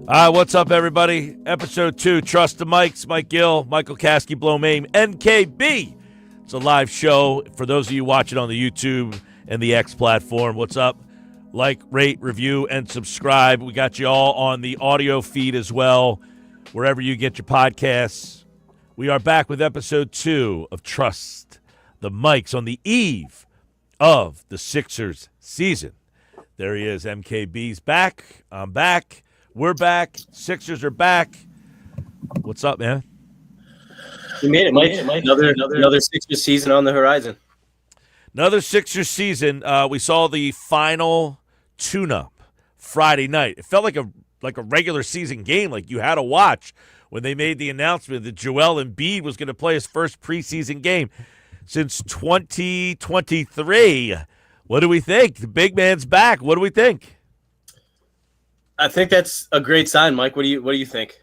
What's up, everybody? Episode 2, Trust the Mikes. Mike Gill, Michael Kasky, Blow Mame, NKB. It's a live show for those of you watching on the YouTube and the X platform. What's up? Like, rate, review, and subscribe. We got you all on the audio feed as well, wherever you get your podcasts. We are back with episode 2 of Trust the Mikes on the eve of the Sixers season. There he is. MKB's back. I'm back. We're back. Sixers are back. What's up, man? You made it, Mike. Another Sixers season on the horizon. Another Sixers season. We saw the final tune-up Friday night. It felt like a regular season game, like you had to watch when they made the announcement that Joel Embiid was going to play his first preseason game since 2023. What do we think? The big man's back. What do we think? I think that's a great sign, Mike. What do you think?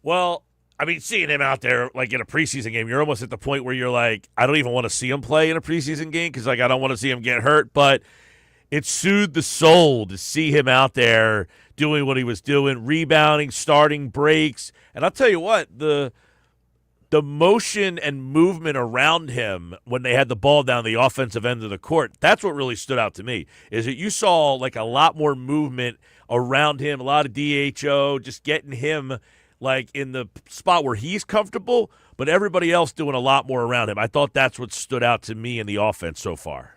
Well, I mean, seeing him out there like in a preseason game, you're almost at the point where you're like, I don't even want to see him play in a preseason game because like I don't want to see him get hurt. But it soothed the soul to see him out there doing what he was doing, rebounding, starting breaks. And I'll tell you what, the motion and movement around him when they had the ball down the offensive end of the court, that's what really stood out to me, is that you saw like a lot more movement around him, a lot of DHO, just getting him like in the spot where he's comfortable, but everybody else doing a lot more around him. I thought that's what stood out to me in the offense so far.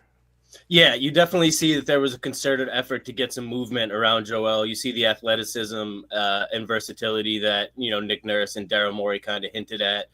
Yeah, you definitely see that there was a concerted effort to get some movement around Joel. You see the athleticism and versatility that, Nick Nurse and Daryl Morey kind of hinted at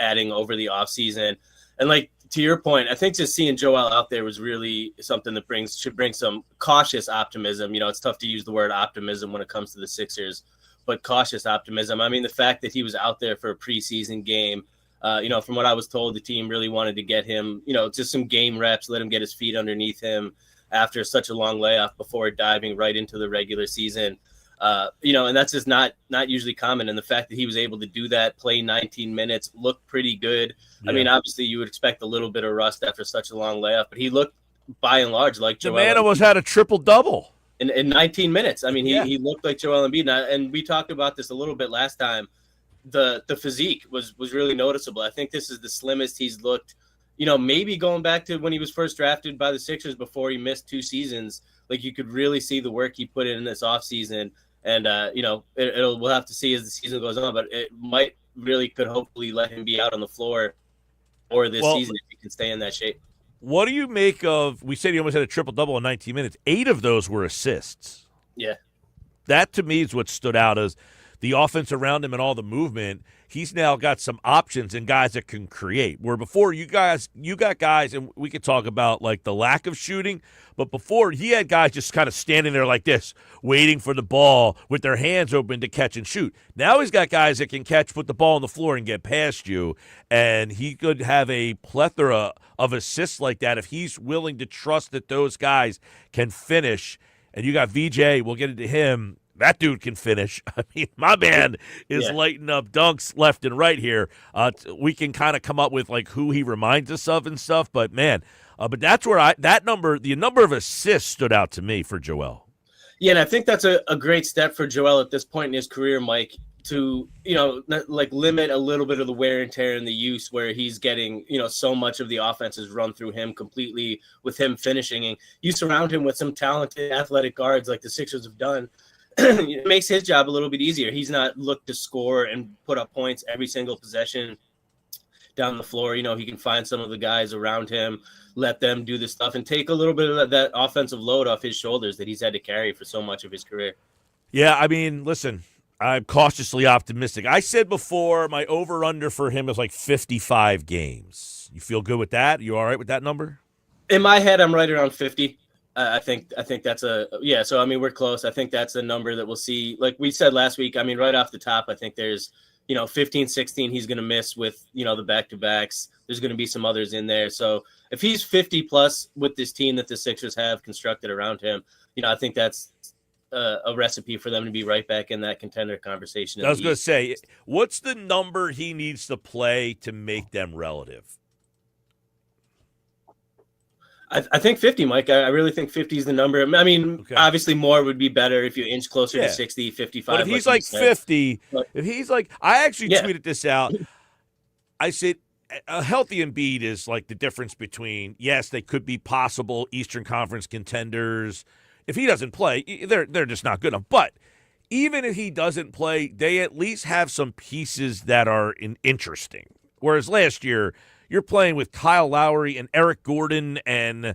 adding over the offseason. And like to your point, I think just seeing Joel out there was really something that should bring some cautious optimism. It's tough to use the word optimism when it comes to the Sixers, but cautious optimism. I mean, the fact that he was out there for a preseason game, from what I was told, the team really wanted to get him, just some game reps, let him get his feet underneath him after such a long layoff before diving right into the regular season. And that's just not usually common. And the fact that he was able to do that, play 19 minutes, look pretty good. Yeah. I mean, obviously you would expect a little bit of rust after such a long layoff, but he looked by and large like Joel. The man almost had a triple-double. In 19 minutes. I mean, he looked like Joel Embiid. And we talked about this a little bit last time. The physique was really noticeable. I think this is the slimmest he's looked, maybe going back to when he was first drafted by the Sixers before he missed 2 seasons. Like you could really see the work he put in this offseason. And, we'll have to see as the season goes on, but it could hopefully let him be out on the floor for this season if he can stay in that shape. What do you make of, we said he almost had a triple-double in 19 minutes. 8 of those were assists. Yeah. That, to me, is what stood out as the offense around him and all the movement. He's now got some options and guys that can create. Where before you got guys, and we could talk about like the lack of shooting, but before he had guys just kind of standing there like this, waiting for the ball with their hands open to catch and shoot. Now he's got guys that can catch, put the ball on the floor and get past you, and he could have a plethora of assists like that if he's willing to trust that those guys can finish. And you got VJ, we'll get into him. That dude can finish. I mean, my man is lighting up dunks left and right here. We can kind of come up with like who he reminds us of and stuff, but man, but that's where the number of assists stood out to me for Joel. Yeah, and I think that's a great step for Joel at this point in his career, Mike, to like limit a little bit of the wear and tear in the use where he's getting so much of the offense is run through him completely with him finishing. And you surround him with some talented athletic guards like the Sixers have done. It makes his job a little bit easier. He's not looked to score and put up points every single possession down the floor. He can find some of the guys around him, let them do the stuff, and take a little bit of that offensive load off his shoulders that he's had to carry for so much of his career. Yeah, I mean, listen, I'm cautiously optimistic. I said before my over-under for him is like 55 games. You feel good with that? You all right with that number? In my head, I'm right around 50. I think that's so I mean, we're close. I think that's a number that we'll see. Like we said last week, I mean, right off the top, I think there's, 15, 16 he's going to miss with, the back-to-backs. There's going to be some others in there. So if he's 50 plus with this team that the Sixers have constructed around him, I think that's a recipe for them to be right back in that contender conversation. I was going to say, what's the number he needs to play to make them relative? I think 50, Mike. I really think 50 is the number. I mean, Okay. obviously more would be better if you inch closer to Yeah. 60, But 55, if like he's you like said. 50, But if he's like, I actually yeah, tweeted this out. I said, a healthy Embiid is like the difference between, yes, they could be possible Eastern Conference contenders. If he doesn't play, they're just not good enough. But even if he doesn't play, they at least have some pieces that are interesting. Whereas last year, you're playing with Kyle Lowry and Eric Gordon and,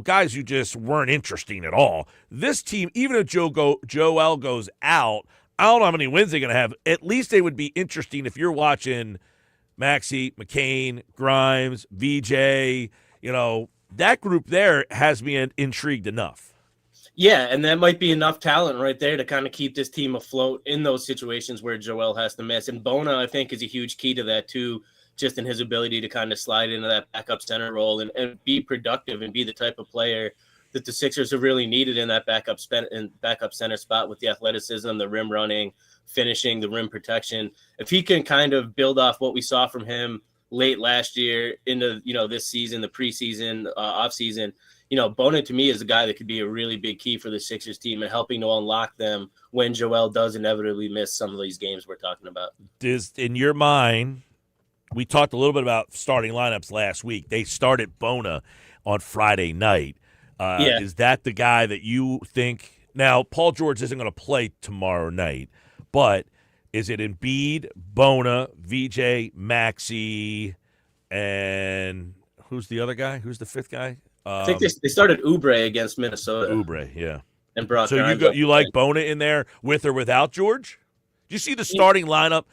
guys who just weren't interesting at all. This team, even if Joel goes out, I don't know how many wins they're going to have. At least they would be interesting if you're watching Maxey, McCain, Grimes, VJ. That group there has me intrigued enough. yeah, and that might be enough talent right there to kind of keep this team afloat in those situations where Joel has to miss. And Bona, I think, is a huge key to that too, just in his ability to kind of slide into that backup center role and be productive and be the type of player that the Sixers have really needed in that backup center spot with the athleticism, the rim running, finishing, the rim protection. If he can kind of build off what we saw from him late last year into this season, the preseason, off season, Bona to me is a guy that could be a really big key for the Sixers team and helping to unlock them when Joel does inevitably miss some of these games we're talking about. In your mind, we talked a little bit about starting lineups last week. They started Bona on Friday night. Yeah. Is that the guy that you think? Now, Paul George isn't going to play tomorrow night, but is it Embiid, Bona, VJ, Maxey, and who's the other guy? Who's the fifth guy? I think they started Oubre against Minnesota. Oubre, yeah. And brought so you like Bona in there with or without George? Do you see the starting lineup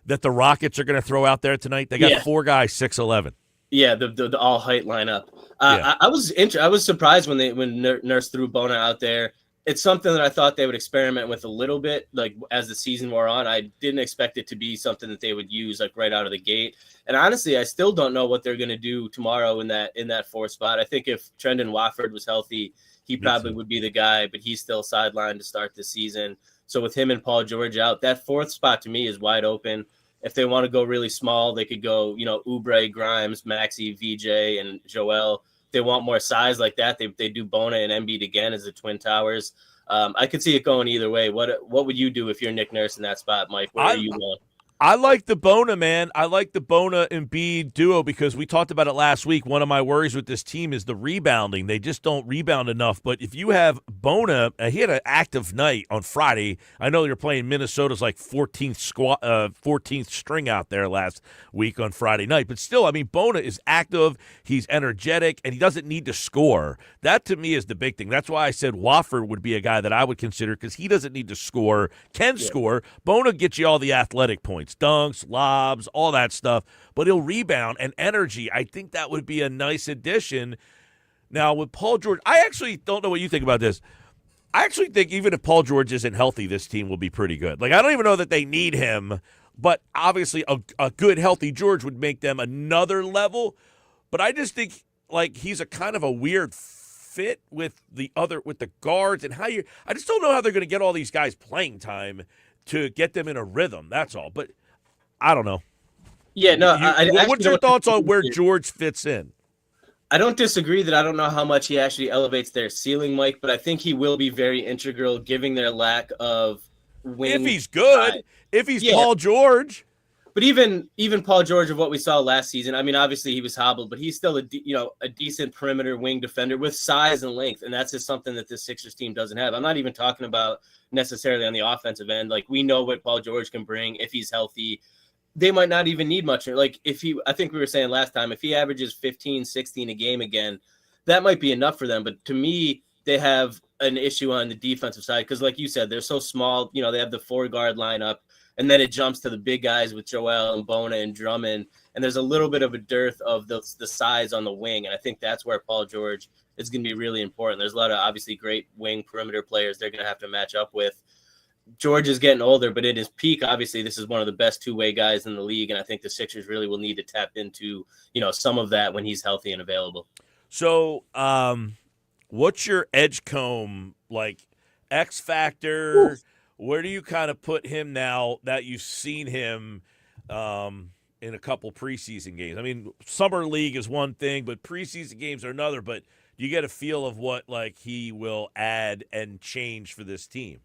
that the Rockets are going to throw out there tonight? They got four guys, 6'11". Yeah, the all height lineup. I was surprised when Nurse threw Bona out there. It's something that I thought they would experiment with a little bit, like as the season wore on. I didn't expect it to be something that they would use like right out of the gate. And honestly, I still don't know what they're going to do tomorrow in that fourth spot. I think if Trendon Watford was healthy, he probably would be the guy, but he's still sidelined to start the season. So with him and Paul George out, that fourth spot to me is wide open. If they want to go really small, they could go, Oubre, Grimes, Maxey, VJ, and Joel. If they want more size like that, they do Bona and Embiid again as the Twin Towers. I could see it going either way. What would you do if you're Nick Nurse in that spot, Mike? Where are you going? I like the Bona, man. I like the Bona Embiid duo because we talked about it last week. One of my worries with this team is the rebounding. They just don't rebound enough. But if you have Bona, he had an active night on Friday. I know you're playing Minnesota's like 14th string out there last week on Friday night. But still, I mean, Bona is active. He's energetic, and he doesn't need to score. That, to me, is the big thing. That's why I said Wofford would be a guy that I would consider because he doesn't need to score, can score. Bona gets you all the athletic points. Dunks, lobs, all that stuff, but he'll rebound and energy. I think that would be a nice addition. Now, with Paul George, I actually don't know what you think about this. I actually think even if Paul George isn't healthy, this team will be pretty good. Like, I don't even know that they need him, but obviously a good, healthy George would make them another level. But I just think, like, he's a kind of a weird fit with the guards and I just don't know how they're going to get all these guys playing time to get them in a rhythm. That's all. But I don't know. Yeah, no. What's your thoughts on where George fits in? I don't disagree that I don't know how much he actually elevates their ceiling, Mike, but I think he will be very integral given their lack of wing. If he's good, if he's Paul George. But even Paul George of what we saw last season, I mean, obviously he was hobbled, but he's still a decent perimeter wing defender with size and length, and that's just something that this Sixers team doesn't have. I'm not even talking about necessarily on the offensive end. Like, we know what Paul George can bring if he's healthy. They might not even need much. Like, I think we were saying last time, if he averages 15, 16 a game again, that might be enough for them. But to me, they have an issue on the defensive side because, like you said, they're so small. They have the 4-guard lineup. And then it jumps to the big guys with Joel and Bona and Drummond. And there's a little bit of a dearth of the size on the wing. And I think that's where Paul George is going to be really important. There's a lot of obviously great wing perimeter players they're going to have to match up with. George is getting older, but at his peak, obviously, this is one of the best two-way guys in the league. And I think the Sixers really will need to tap into, some of that when he's healthy and available. So what's your Edgecombe, like, X factor? Ooh. Where do you kind of put him now that you've seen him in a couple preseason games? I mean, summer league is one thing, but preseason games are another. But Do you get a feel of what like he will add and change for this team?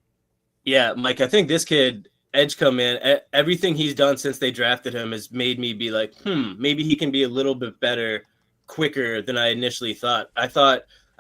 Yeah, Mike, I think this kid, Edgecombe, man, everything he's done since they drafted him has made me be like, maybe he can be a little bit better quicker than I initially thought. I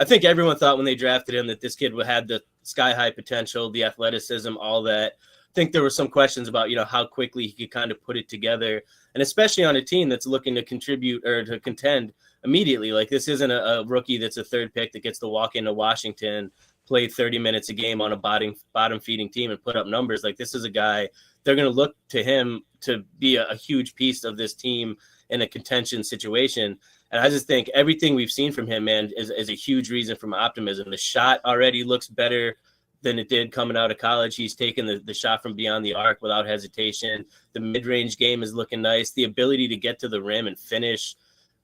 think everyone thought when they drafted him that this kid had the sky high potential, the athleticism, all that. I think there were some questions about, how quickly he could kind of put it together. And especially on a team that's looking to contribute or to contend immediately. Like, this isn't a rookie that's a third pick that gets to walk into Washington, play 30 minutes a game on a bottom feeding team and put up numbers. Like, this is a guy, they're going to look to him to be a huge piece of this team in a contention situation. And I just think everything we've seen from him, man, is a huge reason for my optimism. The shot already looks better than it did coming out of college. He's taken the shot from beyond the arc without hesitation. The mid-range game is looking nice. The ability to get to the rim and finish,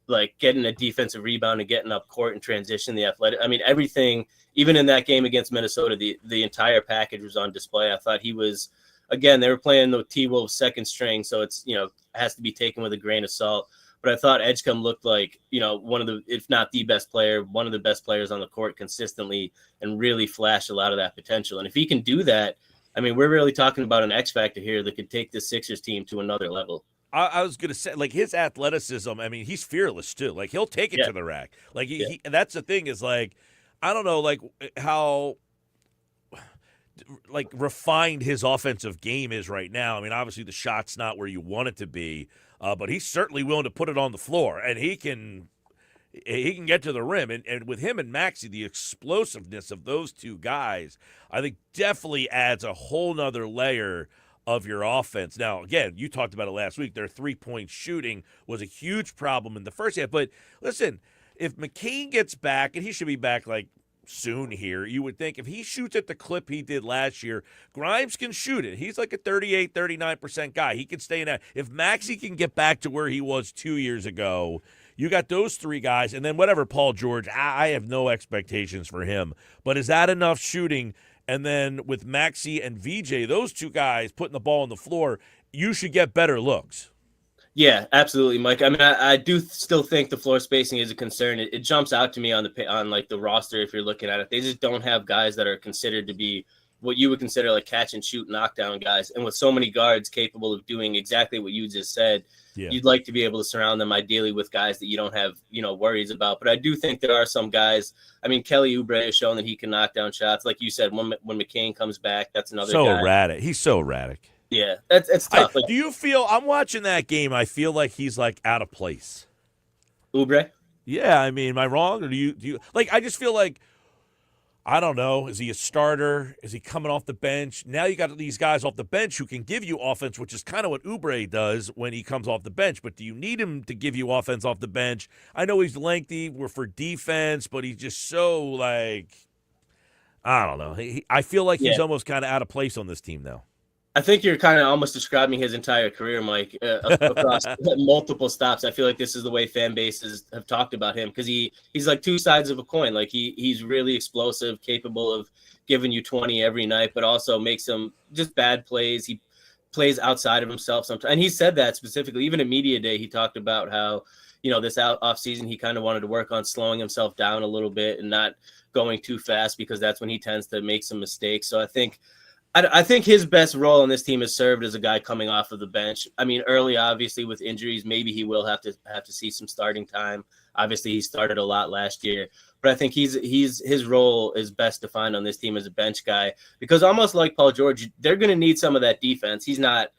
like getting a defensive rebound and getting up court and transition, the athletic. I mean, everything, even in that game against Minnesota, the entire package was on display. I thought he was, again, they were playing the T-Wolves second string, so it's, has to be taken with a grain of salt. But I thought Edgecombe looked like, one of the, if not the best player, one of the best players on the court consistently, and really flashed a lot of that potential. And if he can do that, I mean, we're really talking about an X factor here that could take the Sixers team to another level. I was going to say, like, his athleticism, I mean, he's fearless, too. Like, he'll take it to the rack. Like, he that's the thing is, like, I don't know, like, how, like, refined his offensive game is right now. I mean, obviously the shot's not where you want it to be, but he's certainly willing to put it on the floor, and he can get to the rim. And with him and Maxey, the explosiveness of those two guys, I think definitely adds a whole nother layer of your offense. Now, again, you talked about it last week. Their three-point shooting was a huge problem in the first half. But listen, if McCain gets back, and he should be back like soon here, you would think if he shoots at the clip he did last year, Grimes can shoot it. He's like a 38, 39% guy. He can stay in that. If Maxey can get back to where he was 2 years ago, you got those three guys. And then whatever, Paul George, I have no expectations for him. But is that enough shooting? And then with Maxey and VJ, those two guys putting the ball on the floor, you should get better looks. Yeah, absolutely, Mike. I mean, I do still think the floor spacing is a concern. It jumps out to me on the roster if you're looking at it. They just don't have guys that are considered to be what you would consider like catch and shoot knockdown guys. And with so many guards capable of doing exactly what you just said, you'd like to be able to surround them ideally with guys that you don't have, worries about. But I do think there are some guys. I mean, Kelly Oubre has shown that he can knock down shots. Like you said, when McCain comes back, that's another guy. So erratic. He's so erratic. Yeah, it's tough. Do you feel – I'm watching that game. I feel like he's, like, out of place. Oubre? Yeah, I mean, am I wrong? Or do you – like, I just feel like – I don't know. Is he a starter? Is he coming off the bench? Now you got these guys off the bench who can give you offense, which is kind of what Oubre does when he comes off the bench. But do you need him to give you offense off the bench? I know he's lengthy. We're for defense, but he's just so, like, I don't know. I feel like he's almost kind of out of place on this team now. I think you're kind of almost describing his entire career, Mike, across multiple stops. I feel like this is the way fan bases have talked about him because he's like two sides of a coin. Like he's really explosive, capable of giving you 20 every night, but also makes some just bad plays. He plays outside of himself sometimes. And he said that specifically, even at Media Day, he talked about how, this off season, he kind of wanted to work on slowing himself down a little bit and not going too fast because that's when he tends to make some mistakes. So I think his best role on this team has served as a guy coming off of the bench. I mean, early, obviously, with injuries, maybe he will have to see some starting time. Obviously, he started a lot last year, but I think his role is best defined on this team as a bench guy because almost like Paul George, they're going to need some of that defense. He's not,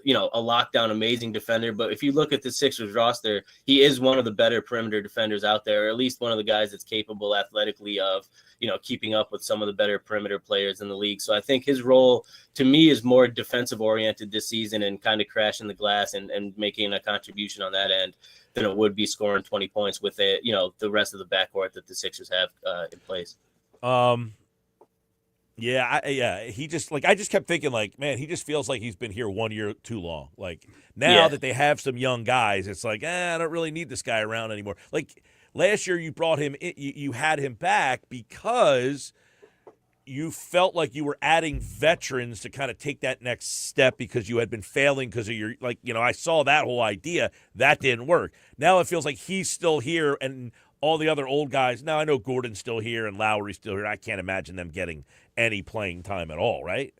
a lockdown amazing defender, but if you look at the Sixers roster, he is one of the better perimeter defenders out there, or at least one of the guys that's capable athletically of, keeping up with some of the better perimeter players in the league. So I think his role to me is more defensive oriented this season and kind of crashing the glass and making a contribution on that end than it would be scoring 20 points with it, the rest of the backcourt that the Sixers have in place. Yeah, he just I just kept thinking man, he just feels like he's been here 1 year too long. Like now that they have some young guys, it's like, I don't really need this guy around anymore. Like last year you brought him you had him back because you felt like you were adding veterans to kind of take that next step because you had been failing because of your I saw that whole idea. That didn't work. Now it feels like he's still here and all the other old guys. Now I know Gordon's still here and Lowry's still here. I can't imagine them getting any playing time at all, right?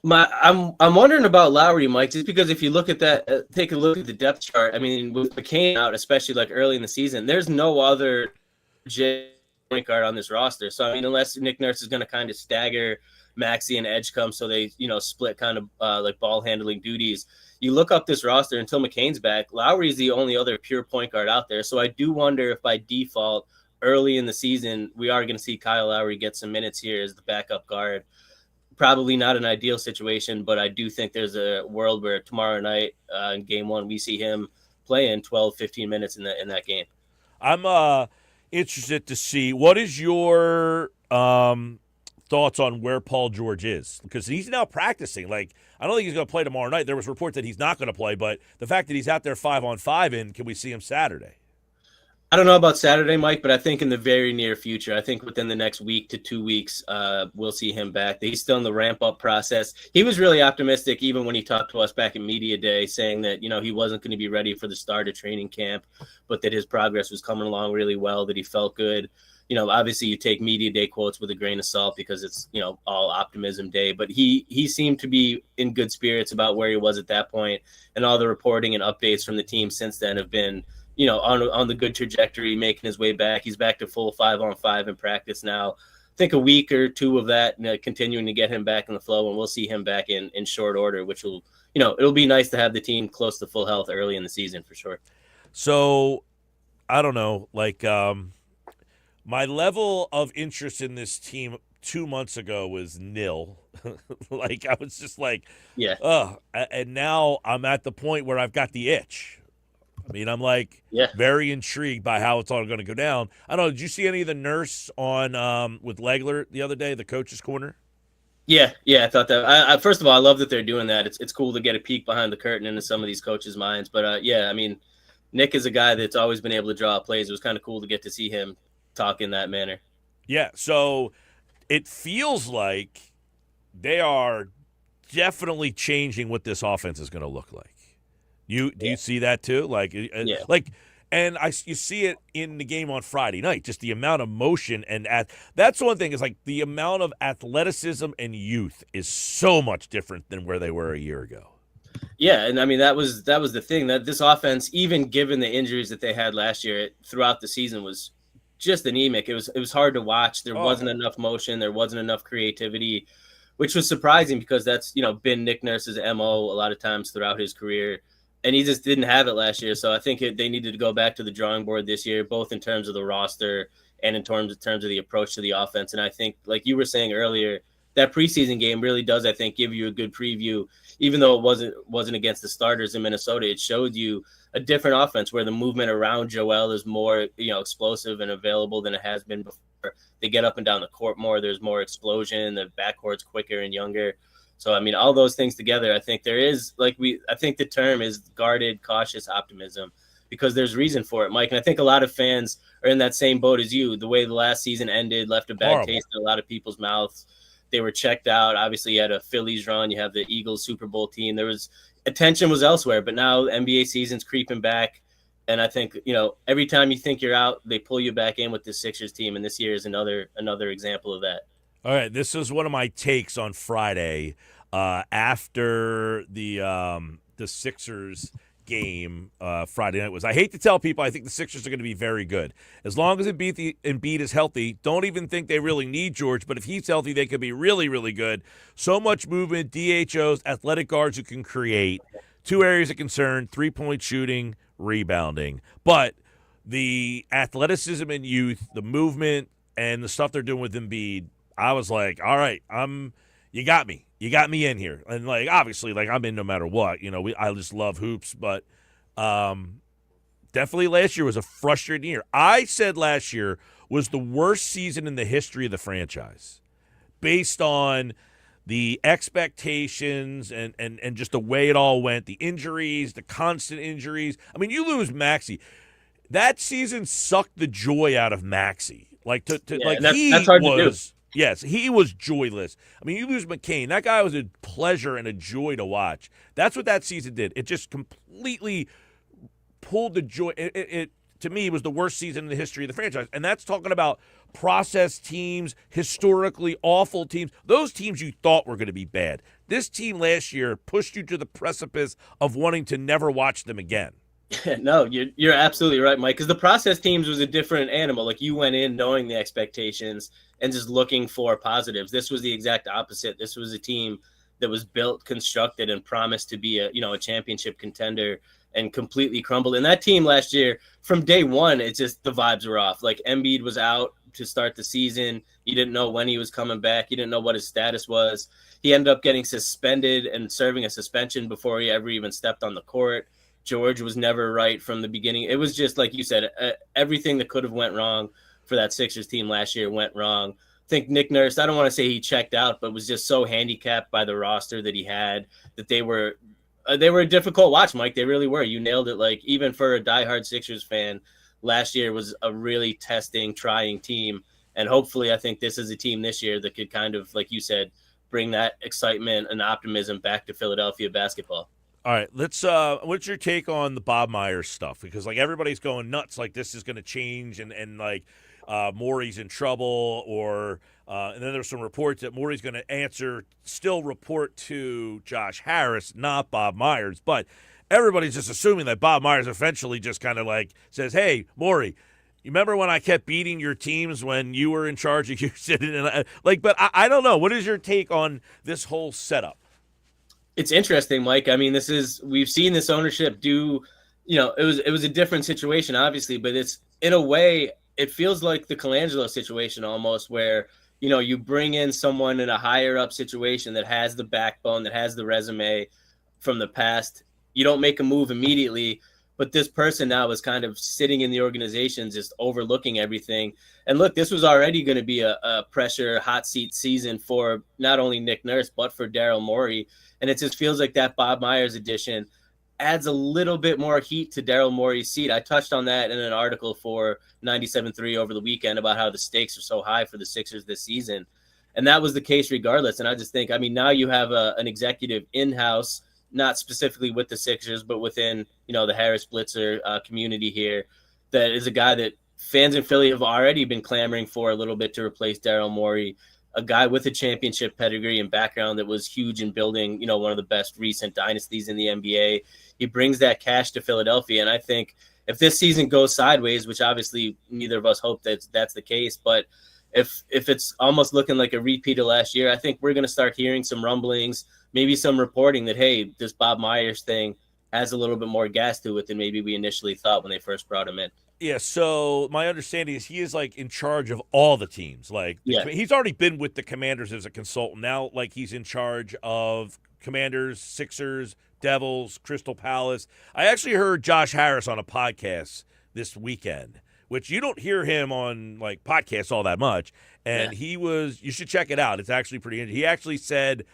I'm wondering about Lowry, Mike, just because if you look at that, take a look at the depth chart. I mean, with McCain out, especially like early in the season, there's no other point guard on this roster. So I mean, unless Nick Nurse is going to kind of stagger Maxey and Edgecombe so they split kind of like ball handling duties. You look up this roster until McCain's back. Lowry's the only other pure point guard out there. So I do wonder if by default, early in the season, we are going to see Kyle Lowry get some minutes here as the backup guard. Probably not an ideal situation, but I do think there's a world where tomorrow night in game one, we see him playing 12, 15 minutes in that game. I'm interested to see what is your thoughts on where Paul George is, because he's now practicing. Like, I don't think he's going to play tomorrow night. There was reports that he's not going to play, but the fact that he's out there 5-on-5 can we see him Saturday? I don't know about Saturday, Mike, but I think in the very near future, I think within the next week to 2 weeks, we'll see him back. He's still in the ramp-up process. He was really optimistic even when he talked to us back in Media Day, saying that, he wasn't going to be ready for the start of training camp, but that his progress was coming along really well, that he felt good. Obviously you take Media Day quotes with a grain of salt because it's, all optimism day, but he seemed to be in good spirits about where he was at that point, and all the reporting and updates from the team since then have been on the good trajectory, making his way back. He's back to full 5-on-5 in practice now. I think a week or two of that, continuing to get him back in the flow, and we'll see him back in short order, which will, it'll be nice to have the team close to full health early in the season for sure. So, I don't know, like my level of interest in this team 2 months ago was nil. Like, I was just like, yeah. And now I'm at the point where I've got the itch. I mean, I'm like very intrigued by how it's all going to go down. I don't know. Did you see any of the Nurse on with Legler the other day, the coach's corner? Yeah. I thought that. I first of all, I love that they're doing that. It's cool to get a peek behind the curtain into some of these coaches' minds. But I mean, Nick is a guy that's always been able to draw plays. It was kind of cool to get to see him talk in that manner. Yeah. So it feels like they are definitely changing what this offense is going to look like. Do you see that too? And you see it in the game on Friday night. Just the amount of motion that's one thing is like the amount of athleticism and youth is so much different than where they were a year ago. Yeah, and I mean that was the thing, that this offense, even given the injuries that they had last year, throughout the season was just anemic. It was hard to watch. There wasn't enough motion. There wasn't enough creativity, which was surprising because that's been Nick Nurse's MO a lot of times throughout his career. And he just didn't have it last year. So I think they needed to go back to the drawing board this year, both in terms of the roster and in terms of the approach to the offense. And I think, like you were saying earlier, that preseason game really does, I think, give you a good preview. Even though it wasn't against the starters in Minnesota, it showed you a different offense where the movement around Joel is more, explosive and available than it has been before. They get up and down the court more. There's more explosion. The backcourt's quicker and younger. So, I mean, all those things together, I think there is, I think the term is guarded, cautious optimism, because there's reason for it, Mike. And I think a lot of fans are in that same boat as you. The way the last season ended left a bad taste in a lot of people's mouths. They were checked out. Obviously, you had a Phillies run. You have the Eagles Super Bowl team. Attention was elsewhere, but now NBA season's creeping back. And I think, every time you think you're out, they pull you back in with the Sixers team. And this year is another example of that. All right, this is one of my takes on Friday after the Sixers game Friday night was, I hate to tell people I think the Sixers are going to be very good. As long as Embiid is healthy, don't even think they really need George, but if he's healthy, they could be really, really good. So much movement, DHOs, athletic guards who can create. 2 areas of concern, 3-point shooting, rebounding. But the athleticism and youth, the movement, and the stuff they're doing with Embiid, I was like, all right, you got me. You got me in here. And, obviously, I'm in no matter what. I just love hoops. But definitely last year was a frustrating year. I said last year was the worst season in the history of the franchise based on the expectations and just the way it all went, the injuries, the constant injuries. I mean, you lose Maxey. That season sucked the joy out of Maxey. That's hard to do. Yes, he was joyless. I mean, you lose McCain. That guy was a pleasure and a joy to watch. That's what that season did. It just completely pulled the joy. It to me, was the worst season in the history of the franchise. And that's talking about process teams, historically awful teams, those teams you thought were going to be bad. This team last year pushed you to the precipice of wanting to never watch them again. No, you're absolutely right, Mike, because the process teams was a different animal. Like, you went in knowing the expectations and just looking for positives. This was the exact opposite. This was a team that was built, constructed, and promised to be a championship contender, and completely crumbled. And that team last year, from day one, it's just the vibes were off. Like, Embiid was out to start the season. You didn't know when he was coming back. You didn't know what his status was. He ended up getting suspended and serving a suspension before he ever even stepped on the court. George was never right from the beginning. It was just, like you said, everything that could have went wrong for that Sixers team last year went wrong. I think Nick Nurse, I don't want to say he checked out, but was just so handicapped by the roster that he had, that they were a difficult watch, Mike. They really were. You nailed it. Like, even for a diehard Sixers fan, last year was a really testing, trying team. And hopefully I think this is a team this year that could kind of, like you said, bring that excitement and optimism back to Philadelphia basketball. All right, let's. What's your take on the Bob Myers stuff? Because, like, everybody's going nuts, like this is going to change, and like Morey's in trouble, or and then there's some reports that Morey's going to still report to Josh Harris, not Bob Myers. But everybody's just assuming that Bob Myers eventually just kind of like says, "Hey, Morey, you remember when I kept beating your teams when you were in charge of Houston?" And but I don't know. What is your take on this whole setup? It's interesting, Mike. I mean, we've seen this ownership do, it was a different situation, obviously, but it's, in a way, it feels like the Colangelo situation almost, where, you bring in someone in a higher up situation that has the backbone, that has the resume from the past. You don't make a move immediately, but this person now is kind of sitting in the organization, just overlooking everything. And look, this was already going to be a pressure hot seat season for not only Nick Nurse, but for Daryl Morey. And it just feels like that Bob Myers addition adds a little bit more heat to Daryl Morey's seat. I touched on that in an article for 97.3 over the weekend about how the stakes are so high for the Sixers this season. And that was the case regardless. And I just think, now you have an executive in-house, not specifically with the Sixers, but within, the Harris Blitzer community here, that is a guy that fans in Philly have already been clamoring for a little bit to replace Daryl Morey. A guy with a championship pedigree and background that was huge in building, one of the best recent dynasties in the NBA. He brings that cash to Philadelphia. And I think if this season goes sideways, which obviously neither of us hope that that's the case, but if it's almost looking like a repeat of last year, I think we're going to start hearing some rumblings, maybe some reporting that, hey, this Bob Myers thing has a little bit more gas to it than maybe we initially thought when they first brought him in. Yeah, so my understanding is he is, like, in charge of all the teams. Like, he's already been with the Commanders as a consultant. Now, like, he's in charge of Commanders, Sixers, Devils, Crystal Palace. I actually heard Josh Harris on a podcast this weekend, which you don't hear him on, like, podcasts all that much. And you should check it out. It's actually pretty interesting. He actually said,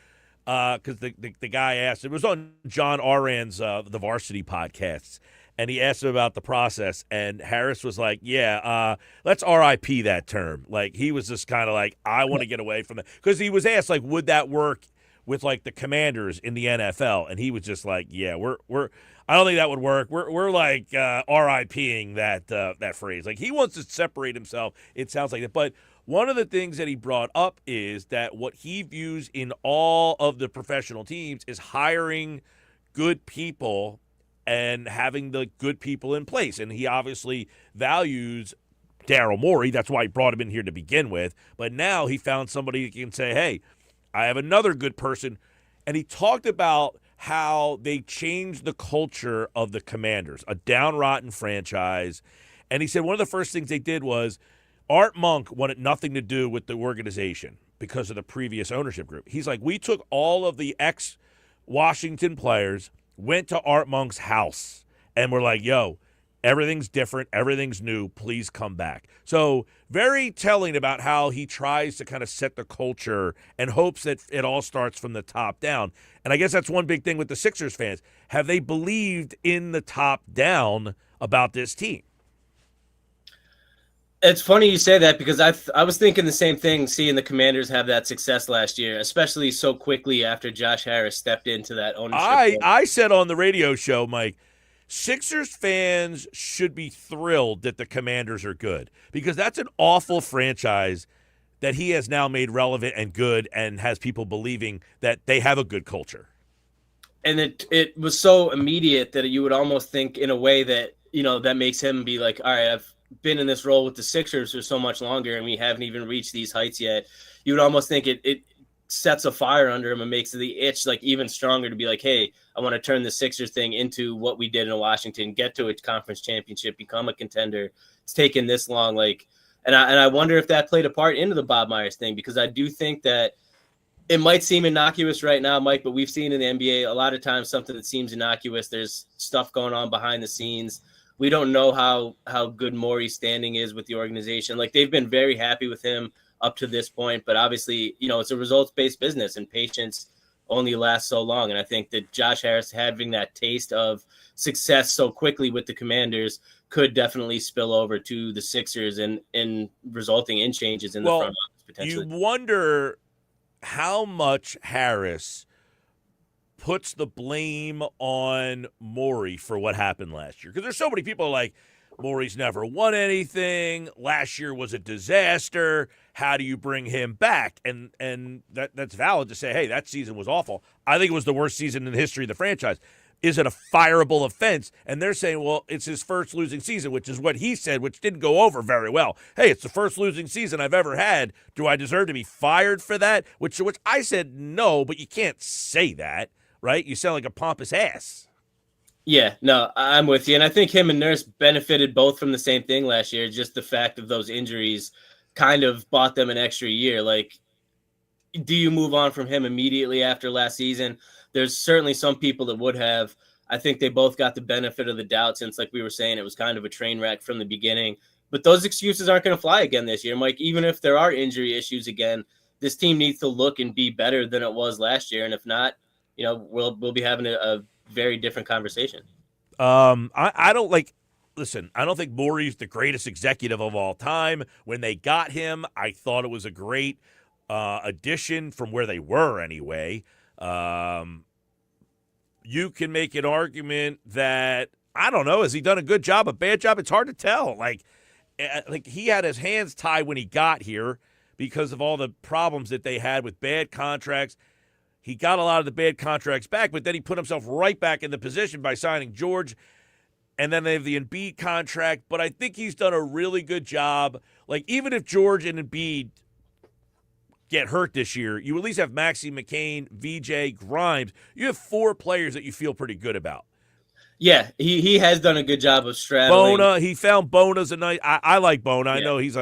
because the guy asked, it was on John Oran's The Varsity podcasts, and he asked him about the process, and Harris was like, let's RIP that term. Like, he was just kind of like, I want to get away from that. Because he was asked, like, would that work with, like, the Commanders in the NFL? And he was just like, we're I don't think that would work. We're like RIPing that phrase. Like, he wants to separate himself. It sounds like that. But one of the things that he brought up is that what he views in all of the professional teams is hiring good people and having the good people in place. And he obviously values Daryl Morey. That's why he brought him in here to begin with. But now he found somebody that can say, hey, I have another good person. And he talked about how they changed the culture of the Commanders, a down-rotten franchise. And he said one of the first things they did was Art Monk wanted nothing to do with the organization because of the previous ownership group. He's like, we took all of the ex-Washington players, went to Art Monk's house, and we're like, yo, everything's different, everything's new, please come back. So very telling about how he tries to kind of set the culture and hopes that it all starts from the top down. And I guess that's one big thing with the Sixers fans. Have they believed in the top down about this team? It's funny you say that, because I was thinking the same thing, seeing the Commanders have that success last year, especially so quickly after Josh Harris stepped into that ownership. I said on the radio show, Mike, Sixers fans should be thrilled that the Commanders are good because that's an awful franchise that he has now made relevant and good and has people believing that they have a good culture. And it was so immediate that you would almost think in a way that, that makes him be like, all right, I've been in this role with the Sixers for so much longer and we haven't even reached these heights yet. You would almost think it sets a fire under him and makes the itch like even stronger to be like, hey, I want to turn the Sixers thing into what we did in Washington, get to a conference championship, become a contender. It's taken this long. Like, and I wonder if that played a part into the Bob Myers thing, because I do think that it might seem innocuous right now, Mike, but we've seen in the NBA a lot of times something that seems innocuous. There's stuff going on behind the scenes. We don't know how good Morey's standing is with the organization. Like, they've been very happy with him up to this point, but obviously, it's a results-based business and patience only lasts so long. And I think that Josh Harris having that taste of success so quickly with the Commanders could definitely spill over to the Sixers and resulting in changes in the front office potentially. You wonder how much Harris puts the blame on Morey for what happened last year. Because there's so many people like, Morey's never won anything. Last year was a disaster. How do you bring him back? And that's valid to say, hey, that season was awful. I think it was the worst season in the history of the franchise. Is it a fireable offense? And they're saying, well, it's his first losing season, which is what he said, which didn't go over very well. Hey, it's the first losing season I've ever had. Do I deserve to be fired for that? Which I said no, but you can't say that, right? You sound like a pompous ass. Yeah, no, I'm with you. And I think him and Nurse benefited both from the same thing last year. Just the fact of those injuries kind of bought them an extra year. Like, do you move on from him immediately after last season? There's certainly some people that would have. I think they both got the benefit of the doubt since, like we were saying, it was kind of a train wreck from the beginning. But those excuses aren't going to fly again this year, Mike. Even if there are injury issues again, this team needs to look and be better than it was last year. And if not, we'll be having a very different conversation. I don't like. Listen, I don't think Morey's the greatest executive of all time. When they got him, I thought it was a great addition from where they were anyway. You can make an argument that, I don't know, has he done a good job, a bad job? It's hard to tell. Like he had his hands tied when he got here because of all the problems that they had with bad contracts. He got a lot of the bad contracts back, but then he put himself right back in the position by signing George. And then they have the Embiid contract. But I think he's done a really good job. Like, even if George and Embiid get hurt this year, you at least have Maxey, McCain, VJ, Grimes. You have 4 players that you feel pretty good about. Yeah, he has done a good job of straddling. Bona, he found Bona's a nice. I like Bona. Yeah. I know he's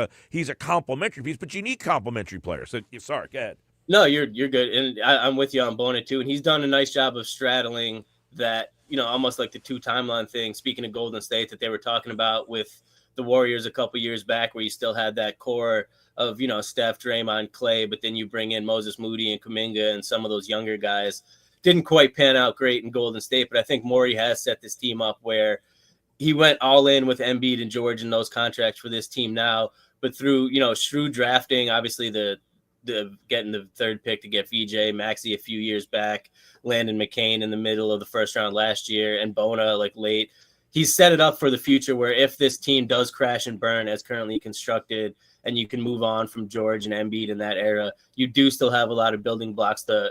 a complimentary piece, but you need complimentary players. So, sorry, go ahead. No, you're good, and I'm with you on Bona too. And he's done a nice job of straddling that, almost like the 2 timeline thing. Speaking of Golden State that they were talking about with the Warriors a couple years back, where you still had that core of Steph, Draymond, Clay, but then you bring in Moses Moody and Kuminga and some of those younger guys. Didn't quite pan out great in Golden State, but I think Morey has set this team up where he went all in with Embiid and George and those contracts for this team now. But through shrewd drafting, obviously the getting the 3rd pick to get VJ, Maxey a few years back, Landon McCain in the middle of the first round last year, and Bona like late. He's set it up for the future where if this team does crash and burn as currently constructed, and you can move on from George and Embiid in that era, you do still have a lot of building blocks to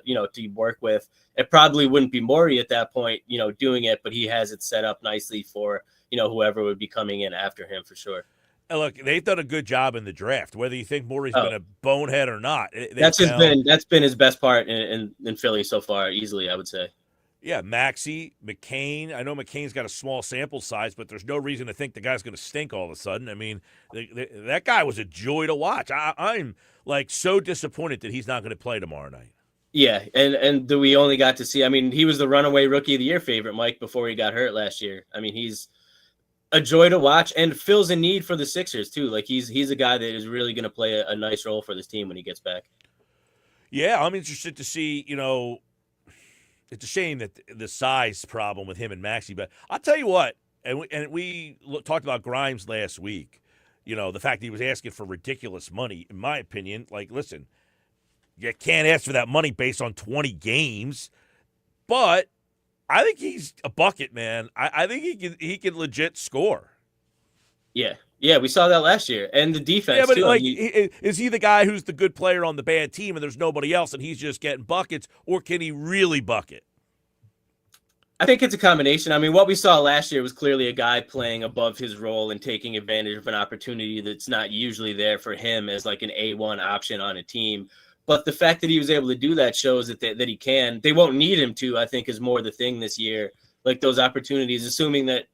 work with. It probably wouldn't be Morey at that point, doing it, but he has it set up nicely for, whoever would be coming in after him for sure. And look, they've done a good job in the draft, whether you think Morey's been a bonehead or not. That's been his best part in Philly so far, easily, I would say. Yeah, Maxey, McCain. I know McCain's got a small sample size, but there's no reason to think the guy's going to stink all of a sudden. I mean, that guy was a joy to watch. I'm like so disappointed that he's not going to play tomorrow night. Yeah, and we only got to see. I mean, he was the runaway Rookie of the Year favorite, Mike, before he got hurt last year. I mean, he's a joy to watch and fills a need for the Sixers too. Like he's a guy that is really going to play a nice role for this team when he gets back. Yeah, I'm interested to see. It's a shame that the size problem with him and Maxey, but I'll tell you what. And we talked about Grimes last week. The fact that he was asking for ridiculous money. In my opinion, like, listen, you can't ask for that money based on 20 games, but I think he's a bucket, man. I think he can legit score. Yeah. Yeah, we saw that last year. And the Yeah, defense, but too. like, is he the guy who's the good player on the bad team and there's nobody else and he's just getting buckets, or can he really bucket? I think it's a combination. I mean, what we saw last year was clearly a guy playing above his role and taking advantage of an opportunity that's not usually there for him as like an A1 option on a team. But the fact that he was able to do that shows that he can. They won't need him to, I think, is more the thing this year. Like those opportunities, assuming that,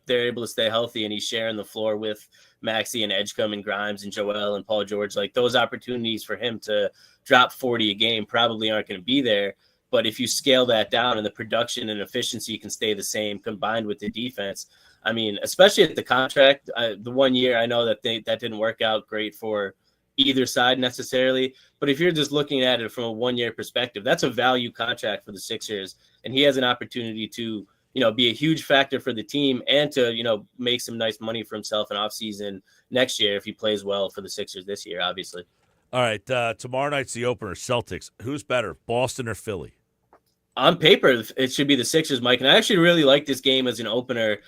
they're able to stay healthy and he's sharing the floor with Maxey and Edgecombe and Grimes and Joel and Paul George. Like those opportunities for him to drop 40 a game probably aren't going to be there. But if you scale that down and the production and efficiency can stay the same combined with the defense, I mean, especially at the contract, the 1 year, I know that that didn't work out great for either side necessarily. But if you're just looking at it from a 1 year perspective, that's a value contract for the Sixers. And he has an opportunity to, be a huge factor for the team and to, make some nice money for himself in offseason next year if he plays well for the Sixers this year, obviously. All right, tomorrow night's the opener. Celtics. Who's better, Boston or Philly? On paper, it should be the Sixers, Mike. And I actually really like this game as an opener,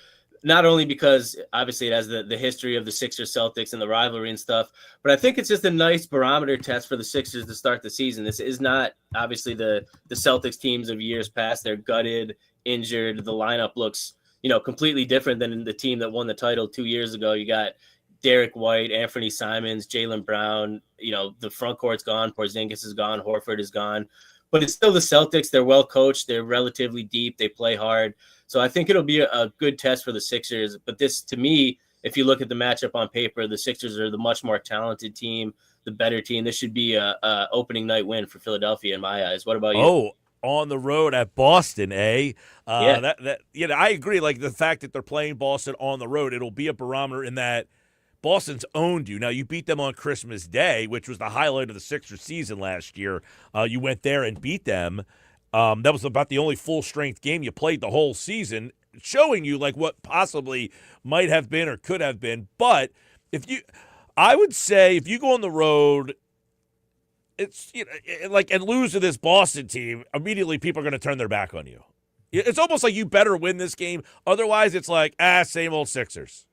not only because obviously it has the history of the Sixers Celtics and the rivalry and stuff, but I think it's just a nice barometer test for the Sixers to start the season. This is not obviously the Celtics teams of years past. They're gutted, injured. The lineup looks, completely different than the team that won the title 2 years ago. You got Derek White, Anthony Simons, Jaylen Brown. The front court's gone. Porzingis is gone. Horford is gone. But it's still the Celtics. They're well coached. They're relatively deep. They play hard. So I think it'll be a good test for the Sixers. But this, to me, if you look at the matchup on paper, the Sixers are the much more talented team, the better team. This should be a opening night win for Philadelphia in my eyes. What about you? Oh, on the road at Boston, eh? Yeah. I agree. Like the fact that they're playing Boston on the road, it'll be a barometer in that Boston's owned you. Now, you beat them on Christmas Day, which was the highlight of the Sixers season last year. You went there and beat them. That was about the only full-strength game you played the whole season, showing you like what possibly might have been or could have been. But I would say if you go on the road, it's and lose to this Boston team, immediately people are going to turn their back on you. It's almost like you better win this game. Otherwise, it's like, same old Sixers.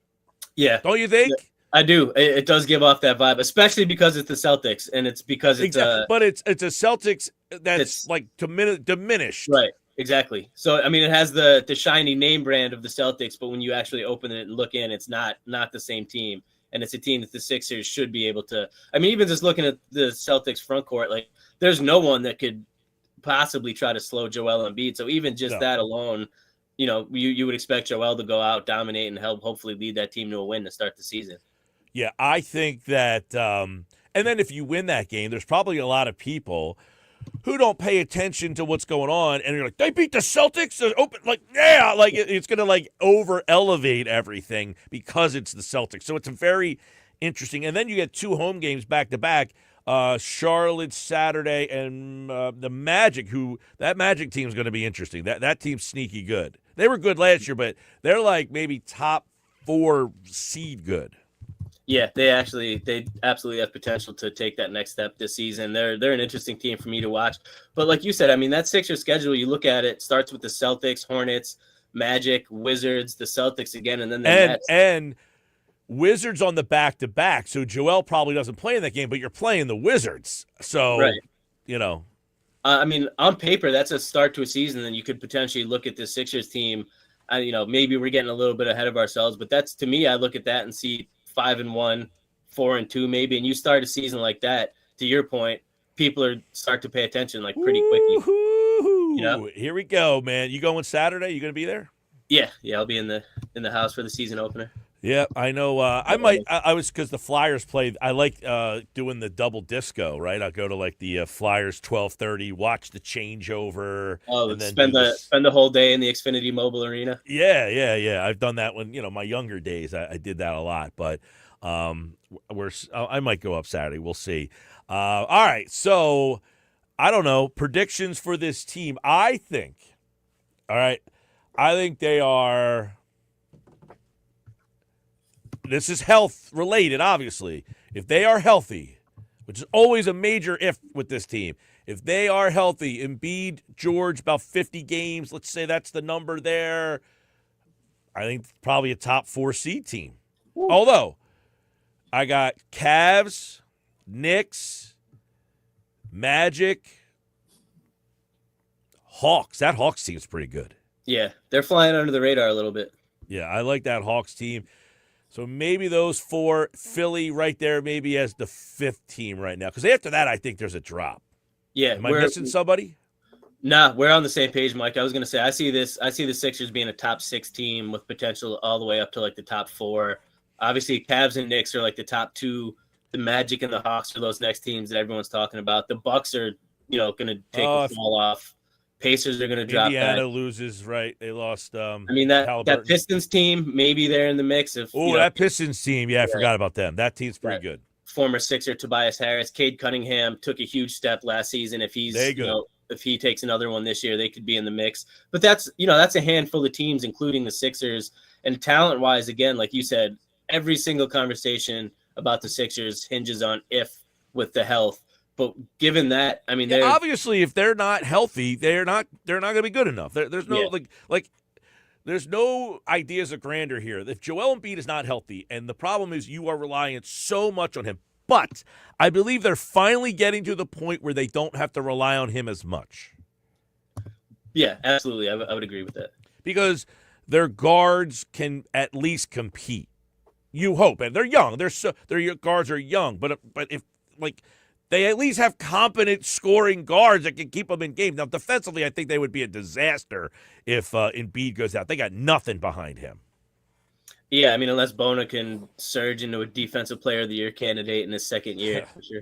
Yeah. Don't you think? Yeah. I do. It does give off that vibe, especially because it's the Celtics, and it's because it's but it's a Celtics that's like diminished. Right. Exactly. So I mean, it has the shiny name brand of the Celtics, but when you actually open it and look in, it's not the same team, and it's a team that the Sixers should be able to. I mean, even just looking at the Celtics front court, like there's no one that could possibly try to slow Joel Embiid. So even just that alone, you would expect Joel to go out, dominate, and hopefully lead that team to a win to start the season. Yeah, I think that and then if you win that game, there's probably a lot of people who don't pay attention to what's going on, and you're like, they beat the Celtics? They're open, it's going to over-elevate everything because it's the Celtics. So it's very interesting. And then you get 2 home games back-to-back, Charlotte Saturday, and the Magic, that Magic team's going to be interesting. That team's sneaky good. They were good last year, but they're like maybe top 4 seed good. Yeah, they absolutely have potential to take that next step this season. They're an interesting team for me to watch. But like you said, I mean, that Sixers schedule, you look at it, starts with the Celtics, Hornets, Magic, Wizards, the Celtics again, and then the Nets. And Wizards on the back-to-back. So Joel probably doesn't play in that game, but you're playing the Wizards. So, right. I mean, on paper, that's a start to a season. Then you could potentially look at the Sixers team. Maybe we're getting a little bit ahead of ourselves, but that's, to me, I look at that and see 5-1, 4-2 maybe, and you start a season like that, to your point, people start to pay attention like pretty quickly. Here we go, man. You going Saturday? You going to be there? Yeah, I'll be in the house for the season opener. Yeah, I know. I was, because the Flyers played. I like doing the double disco, right? I'll go to like the Flyers 12:30, watch the changeover. Oh, and then spend the whole day in the Xfinity Mobile Arena. Yeah. I've done that when my younger days. I did that a lot, but I might go up Saturday. We'll see. All right, so I don't know predictions for this team. I think they are. This is health related, obviously. If they are healthy, which is always a major if with this team. If they are healthy, Embiid, George, about 50 games, let's say that's the number there, I think probably a top 4 seed team. Woo. Although, I got Cavs, Knicks, Magic, Hawks. That Hawks team is pretty good. Yeah, they're flying under the radar a little bit. Yeah, I like that Hawks team. So maybe those 4, Philly right there maybe as the 5th team right now. Because after that, I think there's a drop. Yeah. Am I missing somebody? Nah, we're on the same page, Mike. I was going to say, I see the Sixers being a top 6 team with potential all the way up to like the top 4. Obviously, Cavs and Knicks are like the top 2. The Magic and the Hawks are those next teams that everyone's talking about. The Bucks are, going to take a fall off. Pacers are going to drop back. Indiana loses, right? They lost. I mean, that Pistons team, maybe they're in the mix. That Pistons team. Yeah, I forgot about them. That team's pretty good. Former Sixer Tobias Harris, Cade Cunningham took a huge step last season. If he's, if he takes another one this year, they could be in the mix. But that's a handful of teams, including the Sixers. And talent-wise, again, like you said, every single conversation about the Sixers hinges on if with the health. But given that, I mean, obviously, if they're not healthy, they're not going to be good enough. There's no there's no ideas of grandeur here. If Joel Embiid is not healthy, and the problem is you are relying so much on him, but I believe they're finally getting to the point where they don't have to rely on him as much. Yeah, absolutely, I would agree with that because their guards can at least compete. You hope, and they're young. Their guards are young, but if they at least have competent scoring guards that can keep them in game. Now, defensively, I think they would be a disaster if Embiid goes out. They got nothing behind him. Yeah, I mean, unless Bona can surge into a defensive player of the year candidate in his second year, for sure.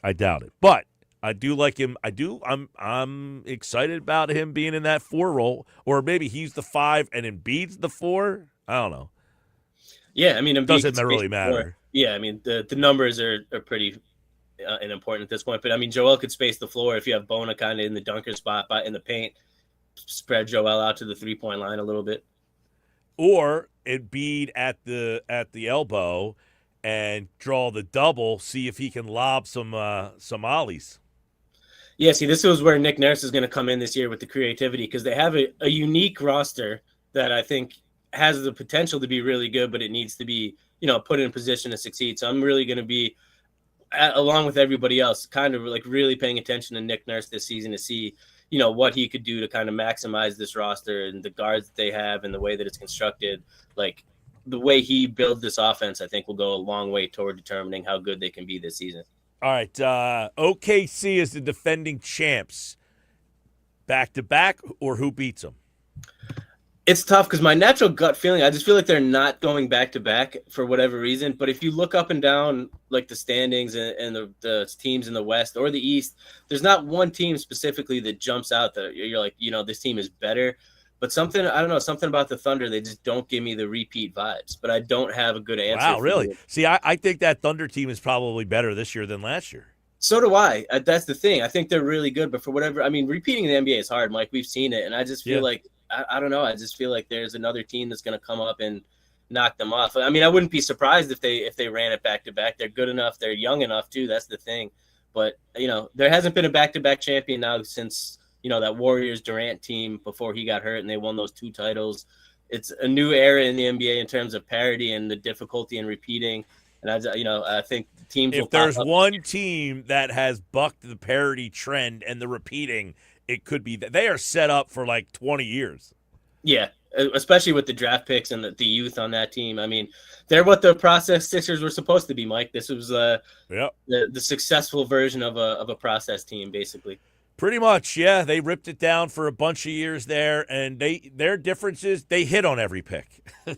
I doubt it. But I do like him. I'm excited about him being in that 4 role. Or maybe he's the 5 and Embiid's the 4. I don't know. Yeah, I mean, Embiid doesn't really matter. Yeah, I mean, the numbers are pretty important at this point. But, I mean, Joel could space the floor if you have Bona kind of in the dunker spot in the paint, spread Joel out to the three-point line a little bit. Or Embiid at the elbow and draw the double, see if he can lob some ollies. Yeah, see, this is where Nick Nurse is going to come in this year with the creativity because they have a unique roster that I think has the potential to be really good, but it needs to be, put in a position to succeed. So I'm really going to be, along with everybody else, kind of like really paying attention to Nick Nurse this season to see, what he could do to kind of maximize this roster and the guards that they have and the way that it's constructed. Like the way he builds this offense, I think will go a long way toward determining how good they can be this season. All right. OKC is the defending champs. Back-to-back, or who beats them? It's tough because my natural gut feeling, I just feel like they're not going back-to-back for whatever reason. But if you look up and down like the standings and the teams in the West or the East, there's not one team specifically that jumps out that you're like, this team is better. But something about the Thunder, they just don't give me the repeat vibes. But I don't have a good answer. Wow, really? See, I think that Thunder team is probably better this year than last year. So do I. That's the thing. I think they're really good. But for whatever, I mean, repeating the NBA is hard, Mike. We've seen it. And I just feel like, I don't know. I just feel like there's another team that's going to come up and knock them off. I mean, I wouldn't be surprised if they ran it back to back. They're good enough. They're young enough too. That's the thing. But there hasn't been a back to back champion now since that Warriors Durant team before he got hurt and they won those 2 titles. It's a new era in the NBA in terms of parity and the difficulty in repeating. And I think teams. If there's one team that has bucked the parity trend and the repeating, it could be that they are set up for like 20 years. Yeah, especially with the draft picks and the youth on that team. I mean, they're what the process Sixers were supposed to be, Mike. This was the successful version of a process team, basically. Pretty much, yeah. They ripped it down for a bunch of years there, and their difference is they hit on every pick.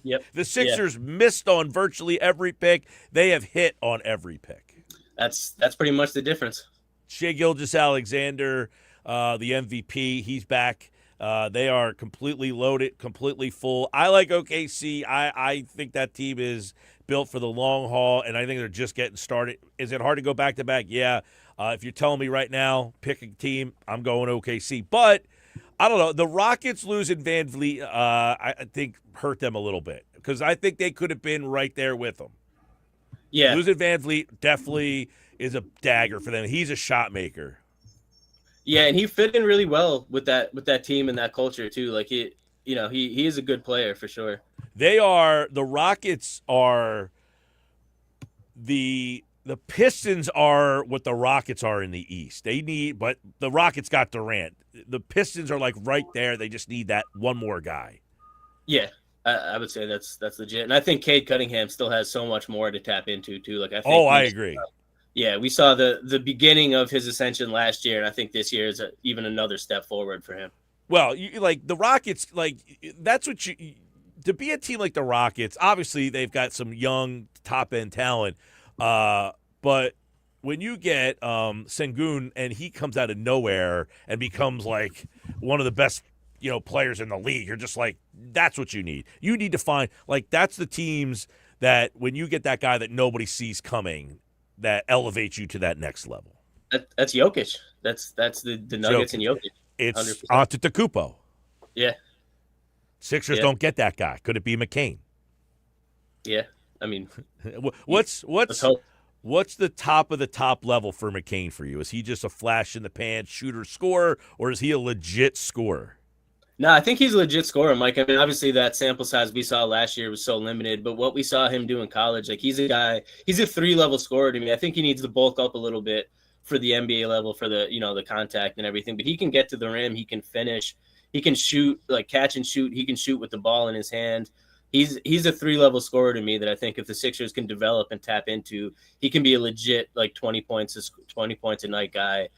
Yep. The Sixers missed on virtually every pick. They have hit on every pick. That's pretty much the difference. Shai Gilgeous-Alexander, the MVP, he's back. They are completely loaded, completely full. I like OKC. I think that team is built for the long haul, and I think they're just getting started. Is it hard to go back-to-back? Yeah. If you're telling me right now, pick a team, I'm going OKC. But, I don't know, the Rockets losing Van Vliet, I think, hurt them a little bit because I think they could have been right there with them. Yeah. Losing Van Vliet definitely is a dagger for them. He's a shot maker. Yeah, and he fit in really well with that team and that culture too. Like he is a good player for sure. The Rockets are the Pistons are what the Rockets are in the East. But the Rockets got Durant. The Pistons are like right there. They just need that one more guy. Yeah, I would say that's legit. And I think Cade Cunningham still has so much more to tap into too. Like I think. I agree. Yeah, we saw the beginning of his ascension last year, and I think this year is even another step forward for him. Well, like the Rockets, like that's what to be a team like the Rockets. Obviously, they've got some young top end talent, but when you get Sengun and he comes out of nowhere and becomes like one of the best players in the league, you're just like, that's what you need. You need to find that's the teams that when you get that guy that nobody sees coming, that elevates you to that next level. That's Jokic. That's the Nuggets and Jokic. It's Antetokounmpo. Yeah. Sixers don't get that guy. Could it be McCain? Yeah. I mean, what's the top of the top level for McCain for you? Is he just a flash in the pan shooter scorer, or is he a legit scorer? No, I think he's a legit scorer, Mike. I mean, obviously that sample size we saw last year was so limited, but what we saw him do in college, like he's a 3-level scorer to me. I think he needs to bulk up a little bit for the NBA level, for the, the contact and everything, but he can get to the rim. He can finish. He can shoot, like catch and shoot. He can shoot with the ball in his hand. He's a 3-level scorer to me that I think if the Sixers can develop and tap into, he can be a legit 20 points a night guy,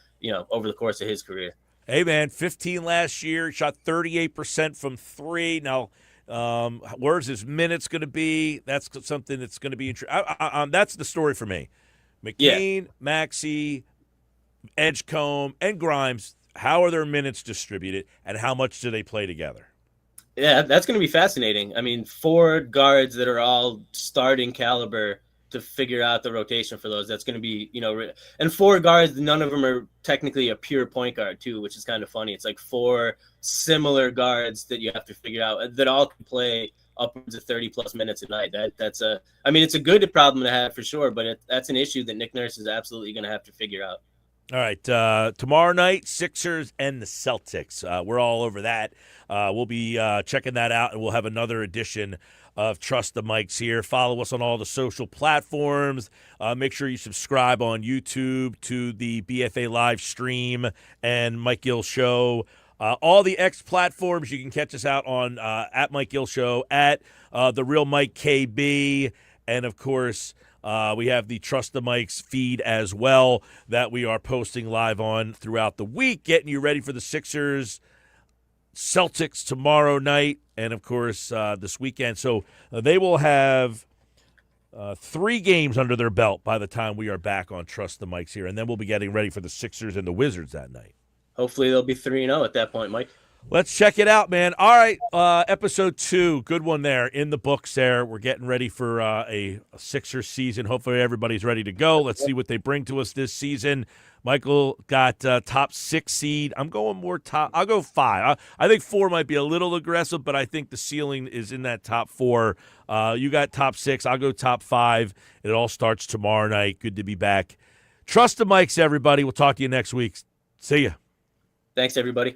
over the course of his career. Hey, man, 15 last year, shot 38% from three. Now, where's his minutes going to be? That's something that's going to be interesting. That's the story for me. McCain, Maxey, Edgecombe, and Grimes, how are their minutes distributed, and how much do they play together? Yeah, that's going to be fascinating. I mean, 4 guards that are all starting caliber to figure out the rotation for those. That's going to be, and 4 guards, none of them are technically a pure point guard too, which is kind of funny. It's like 4 similar guards that you have to figure out that all can play upwards of 30 plus minutes a night. It's a good problem to have for sure, but that's an issue that Nick Nurse is absolutely going to have to figure out. All right, tomorrow night, Sixers and the Celtics. We're all over that. We'll be checking that out, and we'll have another edition of Trust the Mics here. Follow us on all the social platforms. Make sure you subscribe on YouTube to the BFA live stream and Mike Gill Show. All the X platforms, you can catch us out on at Mike Gill Show, at The Real Mike KB, and, of course, we have the Trust the Mics feed as well that we are posting live on throughout the week, getting you ready for the Sixers Celtics tomorrow night, and, of course, this weekend. So they will have 3 games under their belt by the time we are back on Trust the Mics here, and then we'll be getting ready for the Sixers and the Wizards that night. Hopefully they'll be 3-0 at that point, Mike. Let's check it out, man. All right, episode 2, good one there, in the books there. We're getting ready for a Sixers season. Hopefully everybody's ready to go. Let's see what they bring to us this season. Michael got top 6 seed. I'm going more top. I'll go 5. I think 4 might be a little aggressive, but I think the ceiling is in that top 4. You got top 6. I'll go top 5. It all starts tomorrow night. Good to be back. Trust the Mics, everybody. We'll talk to you next week. See ya. Thanks, everybody.